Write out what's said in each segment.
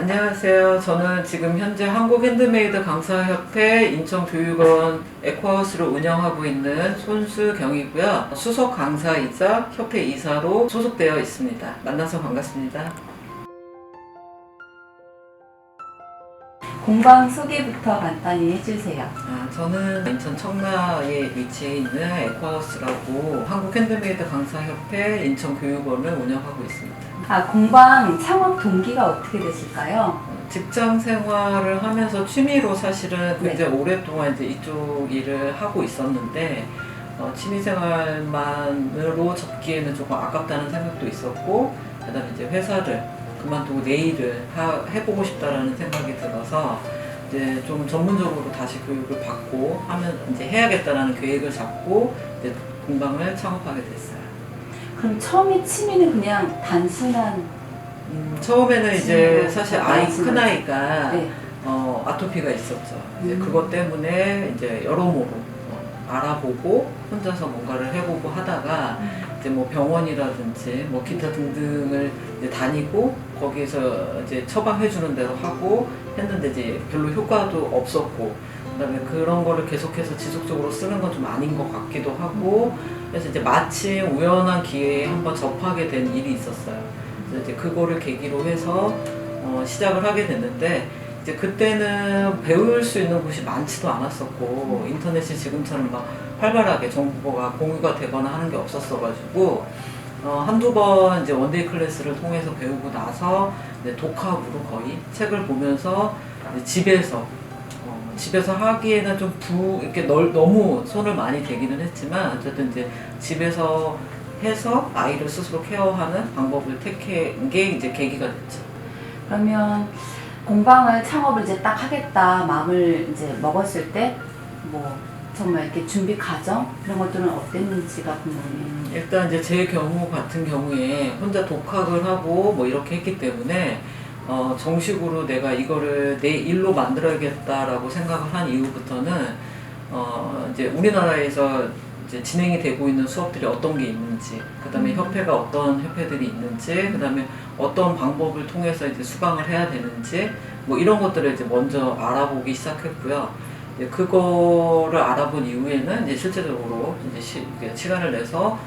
안녕하세요. 저는 지금 현재 한국핸드메이드 강사협회 인천교육원 에코하우스를 운영하고 있는 손수경이고요. 수석 강사이자 협회 이사로 소속되어 있습니다. 만나서 반갑습니다. 공방 소개부터 간단히 해주세요. 저는 인천 청라에 위치해 있는 에코하우스라고 한국핸드메이드 강사협회 인천교육원을 운영하고 있습니다. 공방 창업 동기가 어떻게 되실까요? 직장 생활을 하면서 취미로 사실은 네. 굉장히 오랫동안 이제 이쪽 일을 하고 있었는데 취미 생활만으로 접기에는 조금 아깝다는 생각도 있었고, 그다음에 이제 회사를 그만두고 내 일을 해보고 싶다라는 생각이 들어서 이제 좀 전문적으로 다시 교육을 받고 하면 이제 해야겠다라는 계획을 잡고 이제 공방을 창업하게 됐어요. 그럼 처음에 취미는 그냥 단순한 처음에는 이제 취미로 사실 단순한 큰 아이가 네. 아토피가 있었죠. 이제 그것 때문에 이제 여러모로 알아보고 혼자서 뭔가를 해보고 하다가 이제 뭐 병원이라든지 뭐 기타 등등을 이제 다니고 거기에서 이제 처방해주는 대로 하고 했는데 이제 별로 효과도 없었고, 그다음에 그런 거를 계속해서 지속적으로 쓰는 건 좀 아닌 것 같기도 하고, 그래서 이제 마침 우연한 기회에 한번 접하게 된 일이 있었어요. 그래서 이제 그거를 계기로 해서 시작을 하게 됐는데, 이제 그때는 배울 수 있는 곳이 많지도 않았었고 인터넷이 지금처럼 막 활발하게 정보가 공유가 되거나 하는 게 없었어가지고 한두 번 이제 원데이 클래스를 통해서 배우고 나서 이제 독학으로 거의 책을 보면서 이제 집에서 하기에는 좀 이렇게 너무 손을 많이 대기는 했지만 어쨌든 이제 집에서 해서 아이를 스스로 케어하는 방법을 택한 게 이제 계기가 됐죠. 그러면 공방을 창업을 이제 딱 하겠다 마음을 이제 먹었을 때 뭐 정말 이렇게 준비 과정 그런 것들은 어땠는지가 궁금해요. 일단 이제 제 경우 같은 경우에 혼자 독학을 하고 뭐 이렇게 했기 때문에 정식으로 내가 이거를 내 일로 만들어야겠다라고 생각을 한 이후부터는 이제 우리나라에서 이제 진행이 되고 있는 수업들이 어떤 게 있는지, 그다음에 협회가 어떤 협회들이 있는지, 그다음에 어떤 방법을 통해서 이제 수강을 해야 되는지 뭐 이런 것들을 이제 먼저 알아보기 시작했고요. 이제 그거를 알아본 이후에는 이제 실제적으로 이제 시간을 내서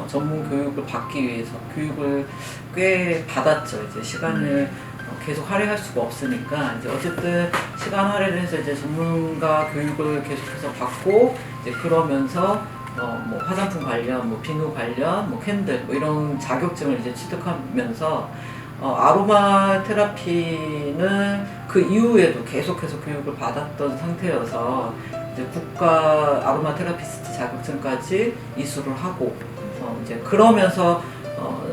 전문 교육을 받기 위해서 교육을 꽤 받았죠. 이제 시간을 계속 할애할 수가 없으니까 이제 어쨌든 시간 할애를 해서 이제 전문가 교육을 계속해서 받고 이제 그러면서 뭐 화장품 관련, 뭐 비누 관련, 뭐 캔들 뭐 이런 자격증을 이제 취득하면서 아로마 테라피는 그 이후에도 계속해서 교육을 받았던 상태여서 이제 국가 아로마 테라피스트 자격증까지 이수를 하고 이제 그러면서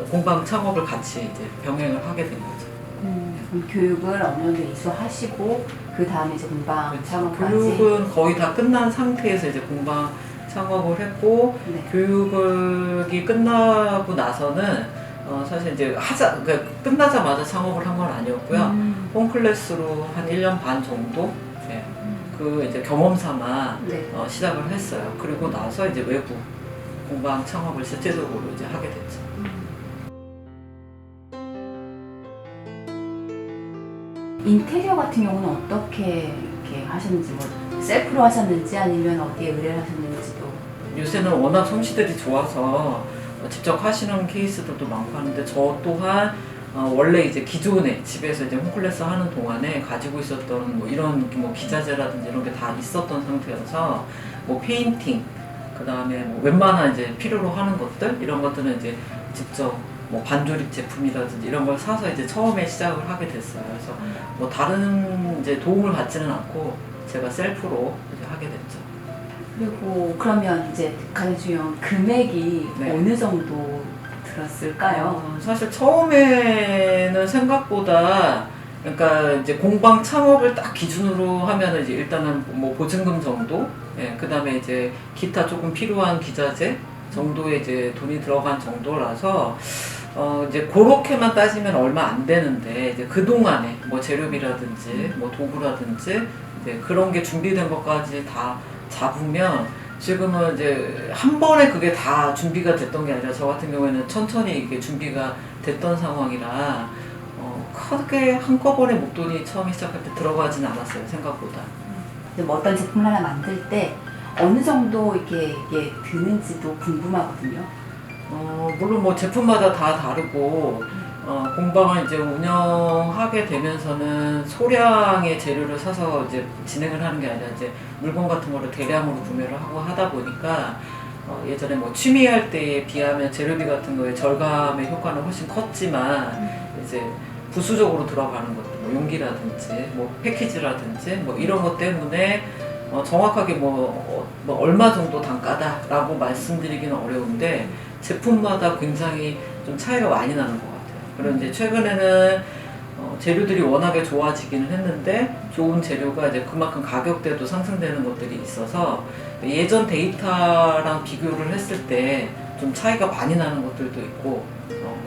공방 창업을 같이 이제 병행을 하게 된 거죠. 그럼 교육을 어느 정도 이수하시고 그 다음에 이제 공방 창업까지. 교육은 거의 다 끝난 상태에서 이제 공방 창업을 했고, 네. 교육이 끝나고 나서는 사실 이제 그러니까 끝나자마자 창업을 한 건 아니었고요. 홈클래스로 한 1년 반 정도 네. 그 이제 경험 삼아 네. 시작을 했어요. 그리고 나서 이제 외부 공방 창업을 실제적으로 이제 하게 됐죠. 인테리어 같은 경우는 어떻게 이렇게 하셨는지, 뭐 셀프로 하셨는지 아니면 어디에 의뢰를 하셨는지도. 요새는 워낙 솜씨들이 좋아서 직접 하시는 케이스들도 많고 하는데, 저 또한 원래 이제 기존에 집에서 이제 홈클래스 하는 동안에 가지고 있었던 뭐 이런 뭐 기자재라든지 이런 게 다 있었던 상태여서 뭐 페인팅, 그 다음에 뭐 웬만한 이제 필요로 하는 것들 이런 것들은 이제 직접 뭐 반조립 제품이라든지 이런 걸 사서 이제 처음에 시작을 하게 됐어요. 그래서 뭐 다른 이제 도움을 받지는 않고 제가 셀프로 이제 하게 됐죠. 그리고 그러면 이제 가장 중요한 금액이 네. 어느 정도 들었을까요? 사실 처음에는 생각보다, 그러니까 이제 공방 창업을 딱 기준으로 하면은 이제 일단은 뭐 보증금 정도, 예, 그 다음에 이제 기타 조금 필요한 기자재 정도에 이제 돈이 들어간 정도라서 이제 그렇게만 따지면 얼마 안 되는데, 이제 그 동안에 뭐 재료비라든지 뭐 도구라든지 이제 그런 게 준비된 것까지 다 잡으면 지금은 이제 한 번에 그게 다 준비가 됐던 게 아니라 저 같은 경우에는 천천히 이게 준비가 됐던 상황이라 크게 한꺼번에 목돈이 처음에 시작할 때 들어가진 않았어요, 생각보다. 근데 뭐 어떤 제품을 하나 만들 때 어느 정도 이게 드는지도 궁금하거든요. 물론 뭐 제품마다 다 다르고, 공방을 이제 운영하게 되면서는 소량의 재료를 사서 이제 진행을 하는 게 아니라 이제 물건 같은 거를 대량으로 구매를 하고 하다 보니까, 예전에 뭐 취미할 때에 비하면 재료비 같은 거에 절감의 효과는 훨씬 컸지만, 이제 부수적으로 들어가는 것들, 뭐 용기라든지, 뭐 패키지라든지, 뭐 이런 것 때문에 정확하게 뭐 얼마 정도 단가다라고 말씀드리기는 어려운데, 제품마다 굉장히 좀 차이가 많이 나는 것 같아요. 그리고 이제 최근에는 재료들이 워낙에 좋아지기는 했는데, 좋은 재료가 이제 그만큼 가격대도 상승되는 것들이 있어서 예전 데이터랑 비교를 했을 때 좀 차이가 많이 나는 것들도 있고,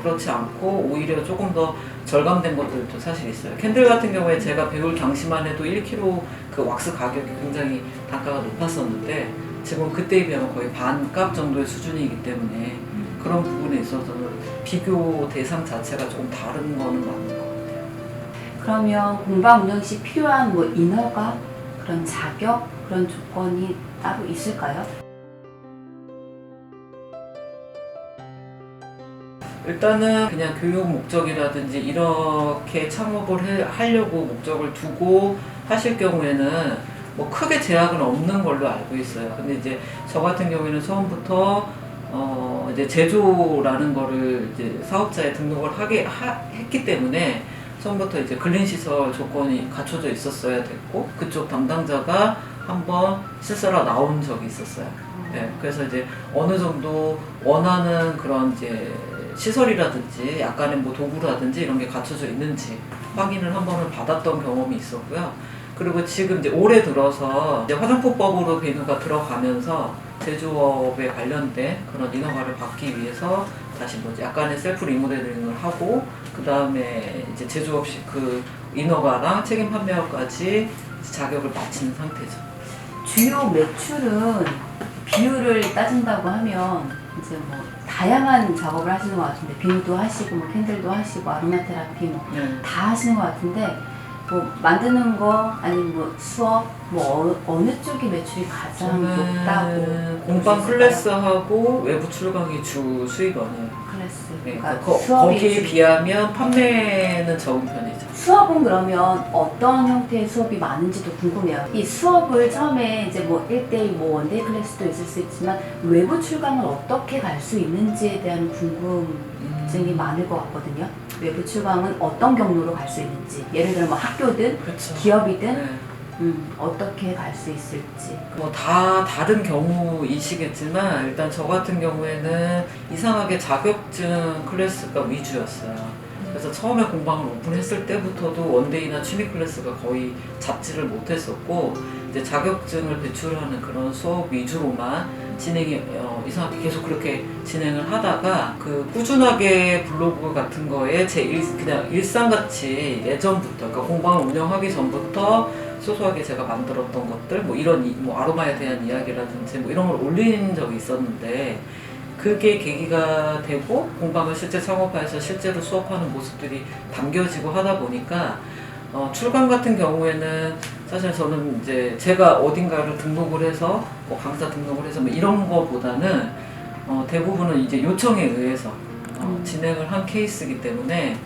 그렇지 않고 오히려 조금 더 절감된 것들도 사실 있어요. 캔들 같은 경우에 제가 배울 당시만 해도 1kg 그 왁스 가격이 굉장히 단가가 높았었는데, 지금 그때에 비하면 거의 반값 정도의 수준이기 때문에 그런 부분에 있어서는 비교 대상 자체가 조금 다른 거는 맞는 것 같아요. 그러면 공방 운영 시 필요한 뭐 인허가, 그런 자격, 그런 조건이 따로 있을까요? 일단은 그냥 교육 목적이라든지 이렇게 창업을 하려고 목적을 두고 하실 경우에는 뭐 크게 제약은 없는 걸로 알고 있어요. 근데 이제 저 같은 경우에는 처음부터 이제 제조라는 거를 이제 사업자에 등록을 했기 때문에 처음부터 이제 근린시설 조건이 갖춰져 있었어야 됐고, 그쪽 담당자가 한번 실사로 나온 적이 있었어요. 네, 그래서 이제 어느 정도 원하는 그런 이제 시설이라든지 약간의 뭐 도구라든지 이런 게 갖춰져 있는지 확인을 한 번을 받았던 경험이 있었고요. 그리고 지금 이제 올해 들어서 이제 화장품법으로 비누가 들어가면서 제조업에 관련된 그런 인허가를 받기 위해서 다시 뭐 약간의 셀프 리모델링을 하고, 그 다음에 이제 제조업 그 인허가랑 책임 판매업까지 자격을 마치는 상태죠. 주요 매출은 비율을 따진다고 하면 이제 뭐 다양한 작업을 하시는 것 같은데, 비누도 하시고 뭐 캔들도 하시고 아로마 테라피 뭐 다 하시는 것 같은데, 뭐 만드는 거 아니면 뭐 수업 뭐 어느 쪽이 매출이 가장 높다고? 공방 클래스하고 외부 출강이 주 수익원이에요. 클래스. 네, 그러니까 거기에 비하면 판매는 적은 편이죠. 수업은 그러면 어떤 형태의 수업이 많은지도 궁금해요. 이 수업을 처음에 이제 뭐 1대1, 뭐 원데이 클래스도 있을 수 있지만 외부 출강을 어떻게 갈 수 있는지에 대한 궁금증이 많을 것 같거든요. 외부 출강은 어떤 경로로 갈 수 있는지, 예를 들어 뭐 학교든 그렇죠. 기업이든 네. 어떻게 갈 수 있을지. 뭐 다 다른 경우이시겠지만, 일단 저 같은 경우에는 이상하게 자격증 클래스가 위주였어요. 그래서 처음에 공방을 오픈했을 때부터도 원데이나 취미 클래스가 거의 잡지를 못했었고, 이제 자격증을 배출하는 그런 수업 위주로만 진행이 이상하게 계속 그렇게 진행을 하다가, 그 꾸준하게 블로그 같은 거에 그냥 일상같이 예전부터, 그러니까 공방을 운영하기 전부터 소소하게 제가 만들었던 것들, 뭐 이런 뭐 아로마에 대한 이야기라든지 뭐 이런 걸 올린 적이 있었는데, 그게 계기가 되고 공방을 실제 창업해서 실제로 수업하는 모습들이 담겨지고 하다 보니까, 출강 같은 경우에는 사실 저는 이제 제가 어딘가를 등록을 해서 뭐 강사 등록을 해서 뭐 이런 거보다는 대부분은 이제 요청에 의해서 진행을 한 케이스이기 때문에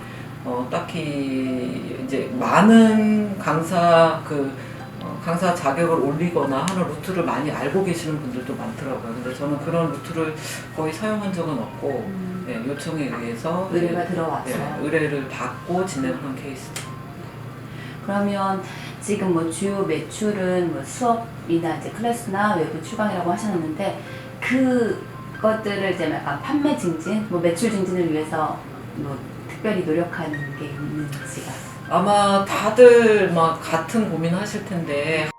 딱히 이제 많은 강사 강사 자격을 올리거나 하는 루트를 많이 알고 계시는 분들도 많더라고요. 근데 저는 그런 루트를 거의 사용한 적은 없고, 네, 요청에 의해서 의뢰가 들어와서 의뢰를 받고 진행한 케이스죠. 그러면 지금 뭐 주요 매출은 뭐 수업이나 이제 클래스나 외부 출강이라고 하셨는데, 그것들을 이제 약간 판매 증진, 뭐 매출 증진을 위해서 뭐 특별히 노력하는 게 있는지가? 아마 다들 막 같은 고민 하실 텐데,